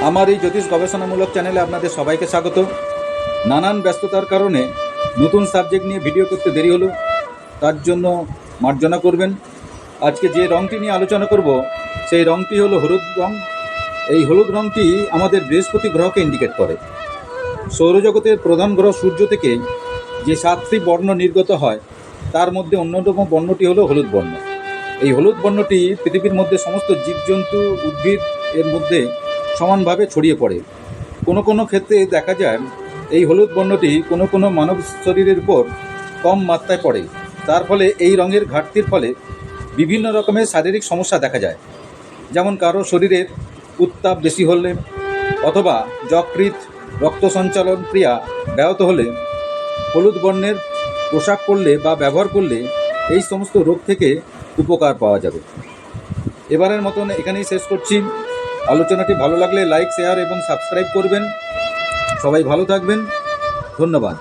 আমার এই জ্যোতিষ গবেষণামূলক চ্যানেলে আপনাদের সবাইকে স্বাগত। নানান ব্যস্ততার কারণে নতুন সাবজেক্ট নিয়ে ভিডিও করতে দেরি হলো, তার জন্য মার্জনা করবেন। আজকে যে রঙটি নিয়ে আলোচনা করব সেই রঙটি হলো হলুদ রঙ। এই হলুদ রঙটি আমাদের বৃহস্পতি গ্রহকে ইন্ডিকেট করে। সৌরজগতের প্রধান গ্রহ সূর্য থেকে যে 7টি বর্ণ নির্গত হয় তার মধ্যে অন্যতম বর্ণটি হলো হলুদ বর্ণ। এই হলুদ বর্ণটি পৃথিবীর মধ্যে সমস্ত জীবজন্তু উদ্ভিদ এর মধ্যে সমানভাবে ছড়িয়ে পড়ে। কোনো কোনো ক্ষেত্রে দেখা যায় এই হলুদ বর্ণটি কোনো কোনো মানব শরীরের উপর কম মাত্রায় পড়ে। তার ফলে এই রঙের ঘাটতির ফলে বিভিন্ন রকমের শারীরিক সমস্যা দেখা যায়, যেমন কারো শরীরের উত্তাপ বেশি হলে অথবা যকৃৎ রক্ত সঞ্চালন ক্রিয়া ব্যাহত হলে হলুদ বর্ণের পোশাক পরলে বা ব্যবহার করলে এই সমস্ত রোগ থেকে উপকার পাওয়া যাবে। এবারের মতন এখানেই শেষ করছি। আলোচনাটি ভালো লাগলে লাইক, শেয়ার এবং সাবস্ক্রাইব করবেন। সবাই ভালো থাকবেন। ধন্যবাদ।